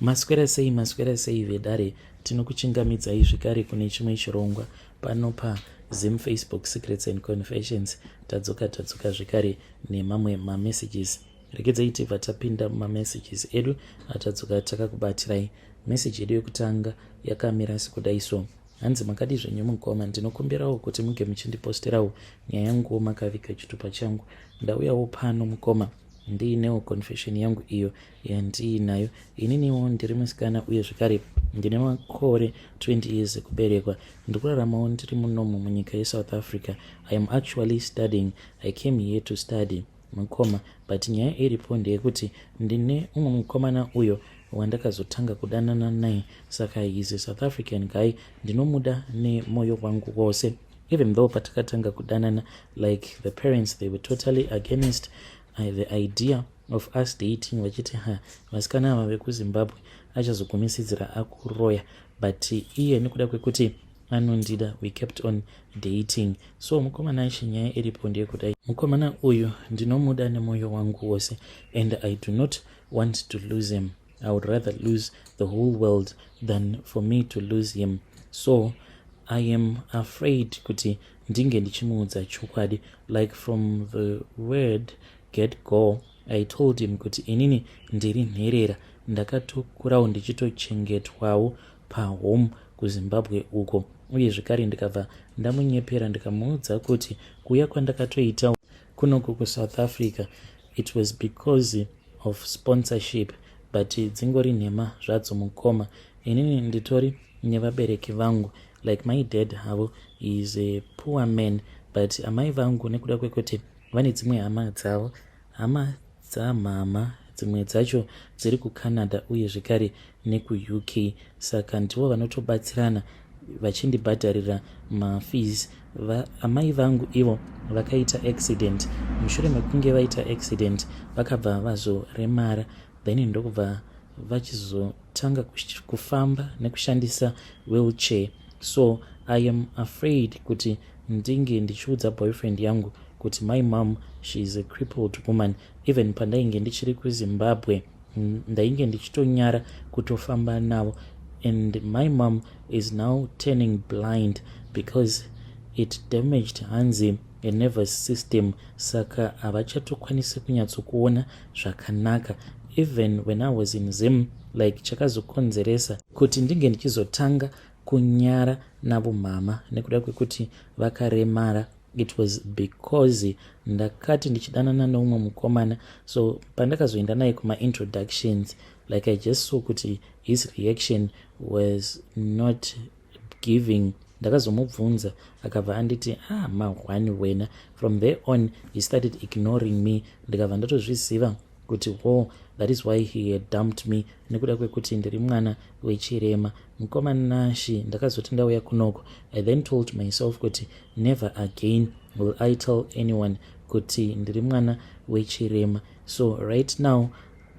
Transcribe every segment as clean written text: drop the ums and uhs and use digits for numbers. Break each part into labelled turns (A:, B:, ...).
A: Maswera sei vedare, tinokuchingamidzai zvekare kune chimwe chirongwa pano paZim Facebook Secrets and Confessions. Tadzoka zvekare nemamwe mamessages. Regedzai tibva tapinda mumamessages edu atadzoka takakubatirai. Message yedu yekutanga yakamira sekudai so: hanzi makadi zvenyu mukoma, ndinokumbirawo kuti muge muchindiposterawo nyaya yangu makaviga chitupa changu. Ndauyawo pano mukoma ndiinewo confession yangu iyo yandiinayo. Ininiwo ndiri musikana uye zvekare ndine makore 20 years ekuberekwa. Ndikuraramawo ndiri munomu munyika yeSouth Africa. I am actually studying. I came here to study mukoma, but nyaya iripo ndeyekuti ndine umwe mukomana uyo wandakazotanga kudanana naye, saka is a South African guy. Ndinomuda nemoyo wangu wose, even though patakatanga kudanana, like the parents, they were totally against the idea of us dating, vachiti vasikana ava vekuZimbabwe achazogumisidzira akuroya, but iye nekuda kwekuti anondida, we kept on dating. So mukomana acho nyaya iripo ndeyekudai, mukomana uyu ndinomuda nemoyo wangu wose, and I do not want to lose him. I would rather lose the whole world than for me to lose him. So I am afraid kuti ndinge ndichimuudza chokwadi. Like from the word get go, I told him kuti inini ndiri nherera, ndakatokurawo ndichitochengetwawo pahome kuZimbabwe uko, uye zvekare ndikabva ndamunyepera ndikamuudza kuti kuya kwandakatoita kunoko kuSouth Africa, it was because of sponsorship, but dzingori nhema zvadzo mukoma. Inini nditori nevabereki vangu, like my dad havo is a poor man, but amai vangu nekuda kwekuti vane dzimwe hama dzavo, hama dzamama dzimwe dzacho dziri kuCanada uye zvekare nekuUK, saka ndivo vanotobatsirana vachindibhadharira mafees. Amai vangu ivo vakaita accident. Mushure mekunge vaita accident vakabva vazoremara, then ndokubva vachizotanga kufamba nekushandisa wheelchair. So I am afraid kuti ndinge ndichiudza boyfriend yangu kuti my mom, she is a crippled woman. Even pandainge ndichiri kuZimbabwe ndainge ndichitonyara kutofamba navo, and my mom is now turning blind because it damaged hanzi a nervous system, saka havachatokwanisi kunyatsokuona zvakanaka. Even when I was in Zim, like chakazokonzeresa kuti ndinge ndichizotanga kunyara navo mama nekuda kwekuti vakaremara, it was because ndakati ndichidanana neumwe mukomana. So pandakazoenda naye kuma introductions, like I just saw kuti his reaction was not giving. Ndakazomubvunza akabva anditi mahwani wena. From there on he started ignoring me. Ndikabva ndatozviziva kuti that is why he had dumped me, nekuda kwekuti ndiri mwana wechirema. Mukomana nashi ndakazoti ndauya kunoko, I then told myself kuti never again will I tell anyone kuti ndiri mwana wechirema. So right now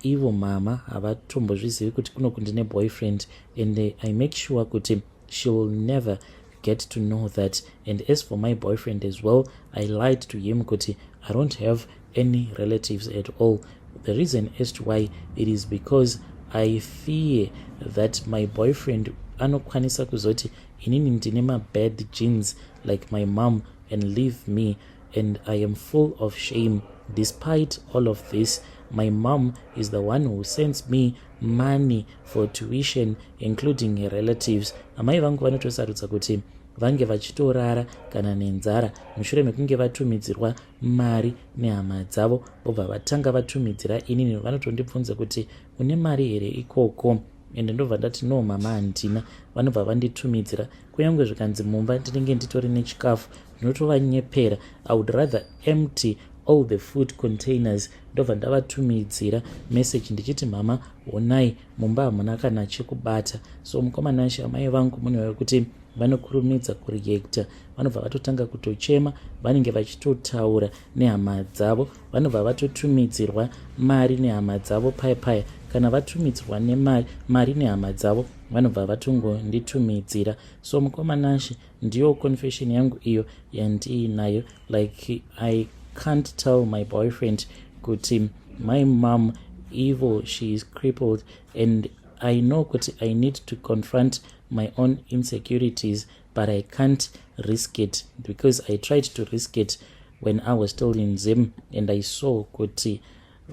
A: ivo mama havatombozvizivi kuti kunoko ndine boyfriend, and I make sure kuti she will never get to know that. And as for my boyfriend as well, I lied to him kuti I don't have any relatives at all. The reason as to why, it is because I fear that my boyfriend anokwanisa kuzoti inini ndine bad genes like my mom and leave me, and I am full of shame. Despite all of this, my mom is the one who sends me money for tuition, including her relatives. Amai vangu vanotosarudza kuti vange vachitorara kana nenzara mushure mekunge vatumidzirwa mari nehama dzavo, vobva vatanga vatumidzira inini. Vanotondibvunza kuti une mari here ikoko, ende ndobva ndati no mama handina. Vanobva vanditumidzira, kunyange zvikanzi mumba ndinenge nditori nechikafu ndinotovanyepera. I would rather empty all the food containers. Ndobva ndavatumidzira message ndichiti mama, honai mumba hamuna kana chekubata. So mukomana nashi amai vangu munhu kuti vanokurumidza kureacta, vanobva vatotanga kutochema, vanenge vachitotaura nehama dzavo, vanobva vatotumidzirwa mari nehama dzavo paya. Kana vatumidzirwa mari nehama dzavo, vanobva vatongonditumidzira. So mukomana nashi ndiyo confession yangu iyo yandiinayo. Like I can't tell my boyfriend kuti my mom evil, she is crippled, and I know kuti I need to confront my own insecurities, but I can't risk it because I tried to risk it when I was still in Zim, and I saw kuti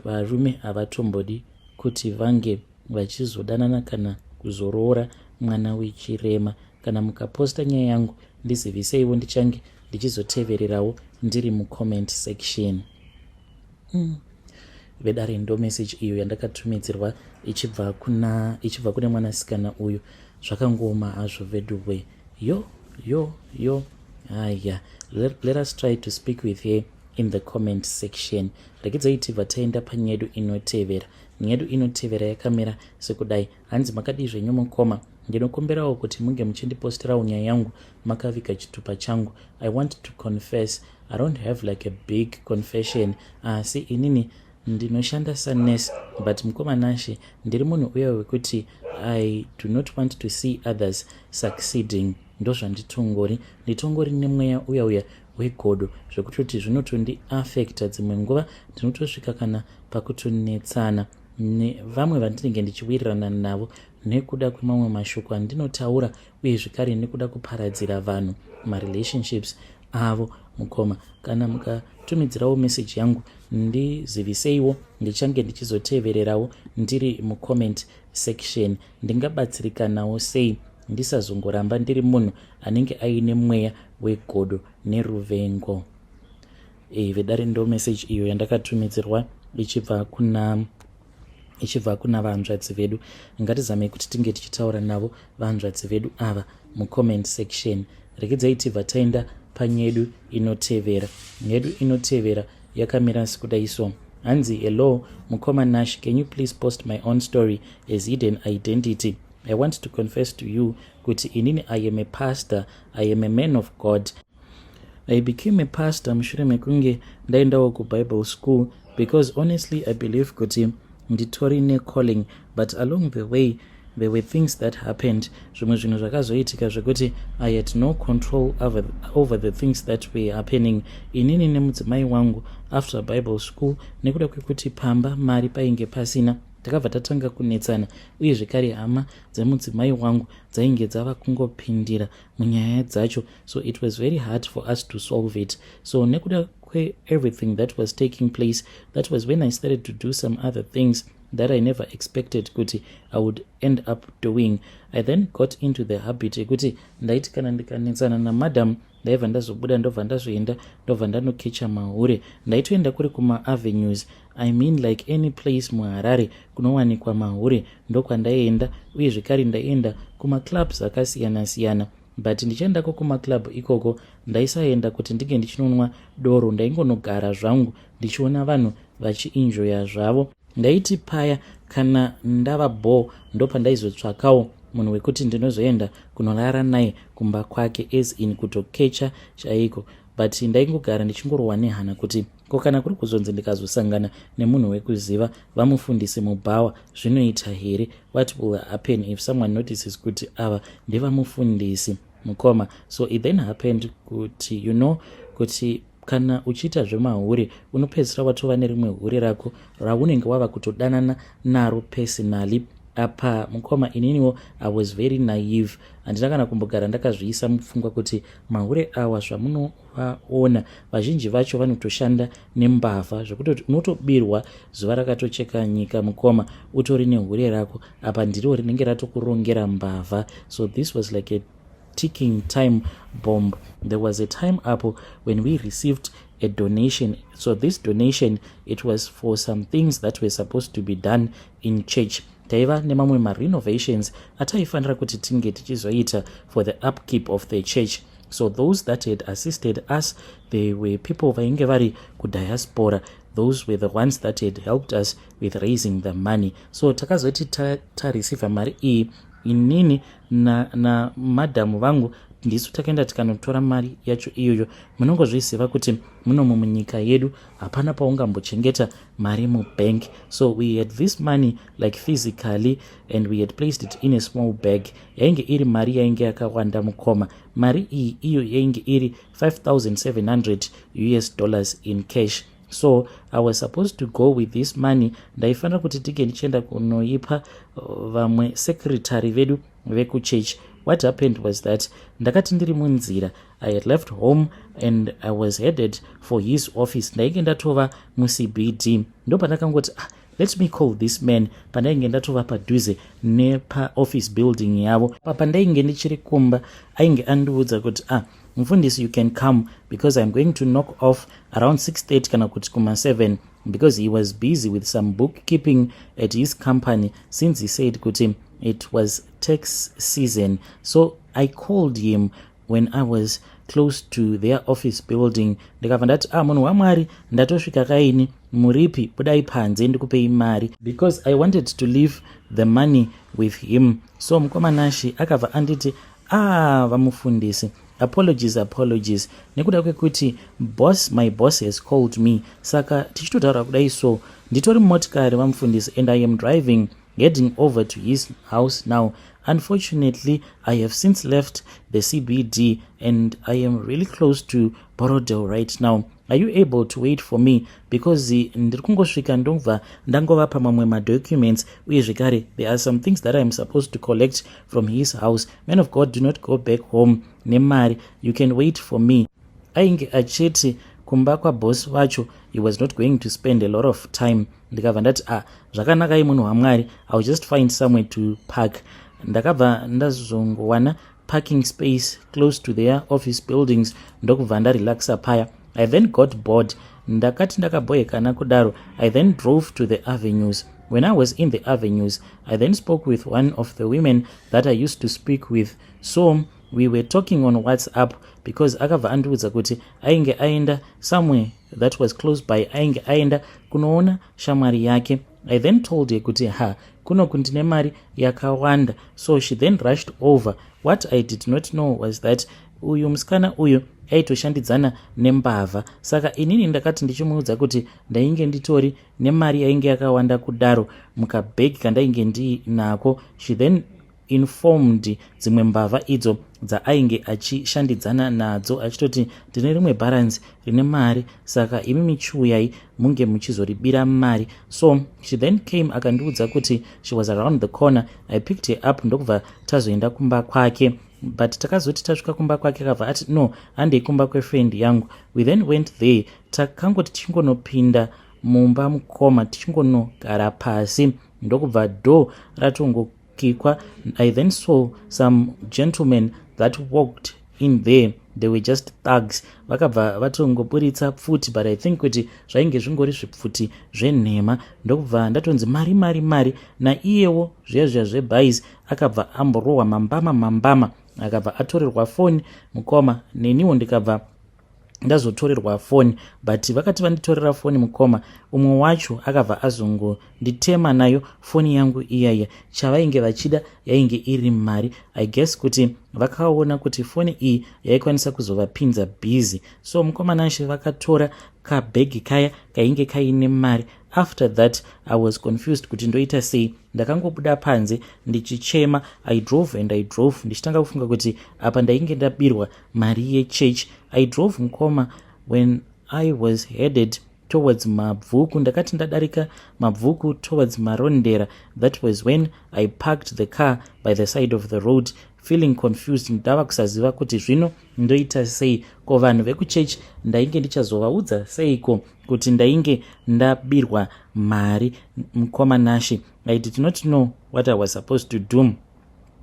A: varume havatombodi kuti vange vachizodanana kana kuzoroora mwana wechirema. Kana mukaposta nyaya yangu ndiziviseiwo ndichange ndichizotevererawo ndiri mucomment section. Vedare ndo message iyo yandakatumidzirwa ichibva kune mwanasikana uyu. Zvakangoma hazvo vedhuwe. Yo. Haya, let us try to speak with her in the comment section. Rekidzai tibva taenda panyedu inotevera. Nyedu inotevera yakamira sekudai. Hanzi makadi zvenyu mukoma. Ndinokumberawo kuti munge muchindiposterawo nyaya yangu makavika chitupa changu. I want to confess. I don't have like a big confession. Asi inini ndinoshanda sanurse, but mukoma Nashe ndiri munhu uya wekuti I do not want to see others succeeding. Ndo zvanditongori. Nditongori nemweya uya wegodo zvekutoti zvinotondi affecta. Dzimwe nguva ndinotosvika kana pakutonetsana nevamwe vandinenge ndichiwirirana navo nekuda kwemamwe mashoko andinotaura, uye zvekare nekuda kuparadzira vanhu marelationships avo mukoma. Kana mukatumidzirawo message yangu ndiziviseiwo, ndichange ndichizotevererawo ndiri mucomment section. Ndingabatsirikanawo sei ndisazongoramba ndiri munhu anenge aine mweya wegodo neruvengo. Vedare ndo message iyo yandakatumidzirwa ichibva kuna vanzvadzi vedu. Ngatizamei kuti tinge tichitaura navo vanzvadzi vedu ava mucomment section. Rekidzai tibva taenda panyedu inotevera. Nyedu inotevera yakamira sekudai so. Hanzi, hello mukoma Nash, can you please post my own story as hidden identity? I want to confess to you kuti inini I am a pastor, I am a man of God. I became a pastor mushure mekunge ndaendawo kuBible school because honestly I believe kuti nditori necalling, but along the way there were things that happened. Zvimwe zvinhu zvakazoitika zvekuti I had no control over the things that were happening. Inini nemudzimai wangu after Bible school, nekuda kwekuti pamba mari painge pasina, takabva tatanga kunetsana, uye zvekare hama dzemudzimai wangu dzainge dzava kungopindira munyaya dzacho, so it was very hard for us to solve it. So nekuda everything that was taking place, that was when I started to do some other things that I never expected kuti I would end up doing. I then got into the habit yekuti ndaiti kana ndikanetsana namadam ndaibva ndazobuda ndobva ndazoenda ndobva ndanokecha mahure. Ndaitoenda kuri kuma-avenues, I mean like any place muHarare kunowanikwa mahure ndokwandaienda, uye zvekare ndaienda kuma-clubs akasiyana-siyana. But ndichiendako kuma-club ikoko ndaisaenda kuti ndinge ndichinonwa doro, ndaingonogara zvangu ndichiona vanhu vachienjoya zvavo. Ndaiti paya kana ndava bo ndopa ndaizotsvakawo munhu wekuti ndinozoenda kunorara naye kumba kwake, as in kutokecha chaiko. But ndaingogara ndichingorohwa nehana kuti kana kuri kuzonzi ndikazosangana nemunhu wekuziva vamufundisi mubhawa zvinoita here, what will happen if someone notices kuti ava ndevamufundisi mukoma. So it then happened kuti kuti kana uchiita zvemahure unopedzisira watova nerimwe hure rako raunenge wava kutodanana naro personally. Apa mukoma ininiwo I was very naive, handina kana kumbogara ndakazviisa mupfungwa kuti mahure awa zvamunovaona vazhinji vacho vanotoshanda nembavha, zvekuti unotobirwa zuva rakatocheka nyika mukoma utori nehure rako, apa ndiro rinenge ratokurongera mbavha. So this was like a ticking time bomb. There was a time up when we received a donation. So this donation, it was for some things that were supposed to be done in church. Taiva nemamwe ma-renovations ataifanira kuti tinge tichizoita for the upkeep of the church. So those that had assisted us, they were people vainge vari kudiaspora. Those were the ones that had helped us with raising the money. So takazoti tareceive mari iyi, inini na madhamu vangu ndisu takaenda tikanotora mari yacho iyoyo. Munongozviziva kuti muno munyika yedu hapana paungambochengeta mari mubank. So we had this money like physically and we had placed it in a small bag. Yainge iri mari yainge yakawanda mukoma. Mari iyo yainge iri $5,700 in cash. so I was supposed to go with this money. Ndaifanira kuti tige ndichienda kunoipa vamwe secretary vedu vekuchurch. What happened was that ndakati ndiri munzira, I had left home and I was headed for his office. Ndainge ndatova muCBD, ndo pandakangoti let me call this man. Pandainge ndatova padhuze nepaoffice building yavo. Pandainge ndichiri kumba ainge andiudza kuti mufundisi, you can come because I'm going to knock off around 6:30 kana kuti kuma 7, because he was busy with some bookkeeping at his company since he said kuti it was tax season. So I called him when I was close to their office building. Ndikabva ndati munhu waMwari, ndatosvika kaini, muripi, budai panze ndikupei mari, because I wanted to leave the money with him. So mukomanashi akabva anditi vamufundisi, apologies nekuda kwekuti my boss has called me. Saka tichitotaura kudai, so nditori mumotikari vamufundisi and I am driving heading over to his house now. Unfortunately, I have since left the CBD and I am really close to Borodale right now. Are you able to wait for me? Because ndiri kungosvika ndobva ndangovapa mamwe madocuments, uye zvekare there are some things that I am supposed to collect from his house. Man of God, do not go back home nemari. You can wait for me. Ainge achiti kumba kwaboss vacho, he was not going to spend a lot of time. Ndikabva ndati zvakanakai munhu waMwari, I'll just find somewhere to park. Ndakabva ndazongowana parking space close to their office buildings, ndokubva ndarelaxa paya. I then got bored. Ndakati ndakaboyekana kudaro, I then drove to the avenues. When I was in the avenues, I then spoke with one of the women that I used to speak with. So we were talking on WhatsApp, because akabva andiudza kuti ainge aenda somewhere that was close by, ainge aenda kunoona shamwari yake. I then told her kuti kuno kundine mari yakawanda. So she then rushed over. What I did not know was that uyu musikana uyu aitoshandidzana nembavha. Saka inini ndakati ndichimuudza kuti ndainge nditori nemari yainge yakawanda kudaro mukabhegi kandainge ndinako. She then informed dzimwe mbavha idzo dzaainge achishandidzana nadzo, achitoti ndine rimwe balance rine mari, saka imi michiuyai munge muchizoribira mari. So she then came akandiudza kuti she was around the corner. I picked her up ndokubva tazoenda kumba kwake, but takazoti tasvika kumba kwake akabva ati no, handei kumba kwefriend yangu. We then went there. Takangoti tichingonopinda mumba mukoma, tichingonogara pasi, ndokubva door ratongokikwa. I then saw some gentlemen that walked in there. They were just thugs. Vakabva vatongoburitsa pfuti, but I think kuti zvainge zvingori zvipfuti zvenhema. Ndokubva ndatonzi mari naiyewo zviya zvebhais akabva amborohwa mambama. Akabva atorerwa foni mukoma, neniwo ndikabva ndazotorerwa foni. But vakati vanditorera foni mukoma, umwe wacho akabva azongonditema nayo foni yangu iyaya. Chavainge vachida yainge iri mari. I guess kuti vakaona kuti foni iyi yaikwanisa kuzovapinza busy. So mukomanashi vakatora kabhegi kaya kainge kaine mari. After that I was confused kuti ndoita sei. Ndakangobuda panze ndichichema. I drove ndichitanga kufunga kuti apa ndainge ndabirwa mari yechurch. I drove mukoma. When I was headed towards Mabvuku, ndakati ndadarika Mabvuku towards Marondera, that was when I parked the car by the side of the road, feeling confused. Ndava kusaziva kuti zvino ndoita sei, ko vanhu vekuchurch ndainge ndichazovaudza seiko kuti ndainge ndabirwa mari mukomanashi. I did not know what I was supposed to do.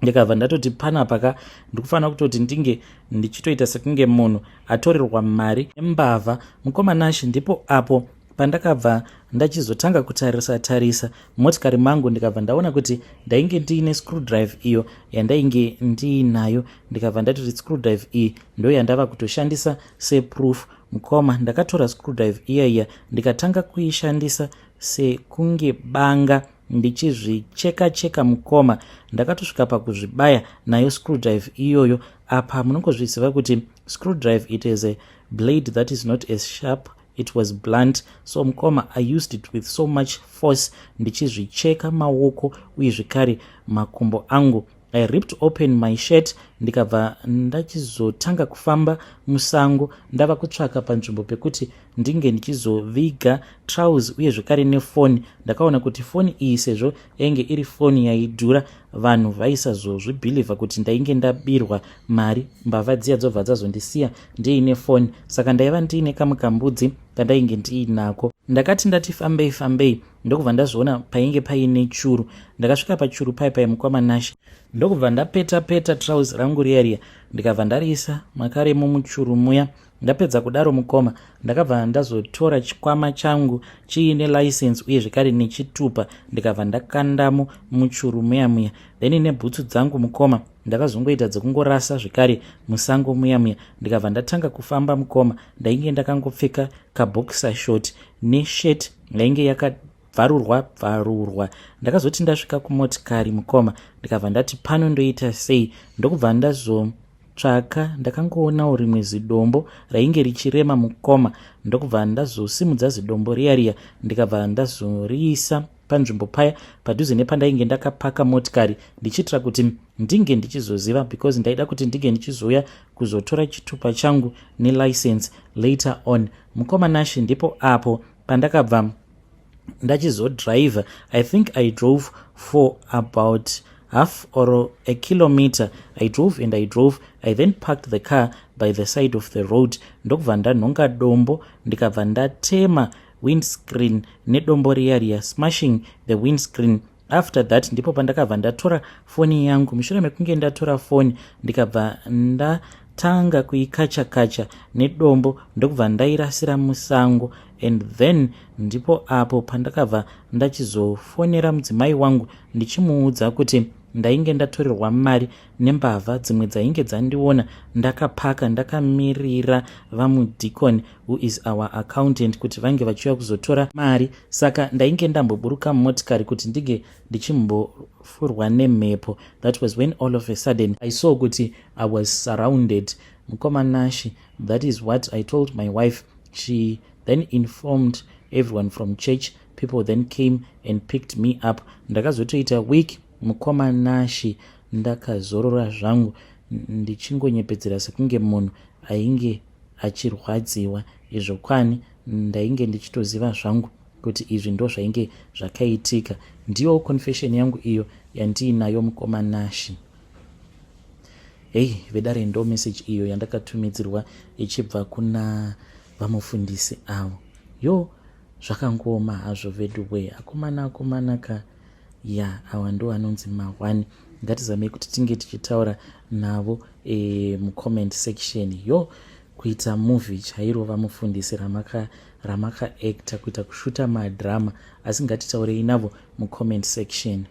A: Ndikabva ndatoti panapa ndikufanira kutoti ndinge ndichitoita sekunge munhu atorerwa mari embavha mukomanashi. Ndipo apo pandakabva ndachizotanga kutarisa motikari mangu, ndikabva ndaona kuti ndainge ndiine screwdrive iyo yandainge ndiinayo. Ndikabva ndatoti screwdrive iyi ndo yandava kutoshandisa seproof mukoma. Ndakatora screwdrive iyaiya ndikatanga kuishandisa sekunge banga ndichizvicheka mukoma. Ndakatosvika pakuzvibaya nayo screwdrive iyoyo. Apa munongozviziva kuti screwdrive, it is a blade that is not as sharp, it was blunt. So mukoma, I used it with so much force ndichizvicheka maoko uye zvikare makumbo angu. I ripped open my shirt ndikabva ndachizotanga kufamba musango ndava kutsvaka panzvimbo pekuti ndinge ndichizoviga trouser uye zvekare nefoni. Ndakaona kuti foni iyi sezvo yainge iri foni yaidhura vanhu vaisazozvibhilivha kuti ndainge ndabirwa mari, mbavha dziya dzobva dzazondisiya ndiine foni. Saka ndaiva ndiine kamukambudzi kandainge ndiinako. Ndakati ndati fambei ndokubva ndazviona painge paine churu. Ndakasvika pachuru pai mukoma Nashi ndokubva ndapeta trouser rangu riya ndikabva ndariisa makaremo muchuru muya. Ndapedza kudaro mukoma ndakabva ndazotora chikwama changu chiine license uye zvekare nechitupa ndikabva ndakandamo muchuru muya. Then nebhutsu dzangu mukoma ndakazongoita dzekungorasa zvekare musango muya. Ndikabva ndatanga kufamba mukoma. Ndainge ndakangopfeka kaboxer short neshirt yainge yakavharurwa. Ndakazoti ndasvika kumotikari mukoma ndikabva ndati pano ndoita sei. Ndokubva ndazotsvaka ndakangoona rimwe zidombo rainge richirema mukoma. Ndokubva ndazosimudza zidombo riya ndikabva ndazoriisa panzvimbo paya padhuze nepandainge ndakapaka motikari ndichitira kuti ndinge ndichizoziva because ndaida kuti ndinge ndichizouya kuzotora chitupa changu nelicense later on. Mukoma Nashi ndipo apo pandakabva ndachizodrive. I think I drove for about half or a kilometer. I drove. I then parked the car by the side of the road. Ndokubva ndanhonga dombo ndikabva ndatema windscreen nedombo riya smashing the windscreen. After that ndipo pandakabva ndatora foni yangu. Mushure mekunge ndatora foni ndikabva ndatanga kuikacha nedombo ndokubva ndairasira musango. And then ndipo apo pandakabva ndachizofonera mudzimai wangu ndichimuudza kuti ndainge ndatorerwa mari nembavha dzimwe dzainge dzandiona ndakapaka ndakamirira vamudikoni who is our accountant kuti vange vachiuya kuzotora mari. Saka ndainge ndamboburuka mumotikari kuti ndige ndichimbofurwa nemhepo. That was when all of a sudden I saw kuti I was surrounded. Mukoma Nashi, that is what I told my wife. She then informed everyone from church. People then came and picked me up. Ndakazotoita week Mukoma Nashi ndakazorora zvangu ndichingonyepedzera sekunge munhu ainge achirwadziwa. Izvo kwani ndainge ndichitoziva zvangu kuti izvi ndo zvainge zvakaitika. Ndiyo confession yangu iyo yandiinayo Mukoma Nashi. Vedare ndo message iyo yandakatumidzirwa ichibva kuna vamufundisi avo. Zvakangoma hazvo veduwe akomana ka awa ndo anonzi mawani. Ngatizame kuti tinge tichitaura navo mucomment section. Kuita movie chairo vamufundisi ramaka actor kuita kushuta madrama, asi ngatitaurei navo mucomment section.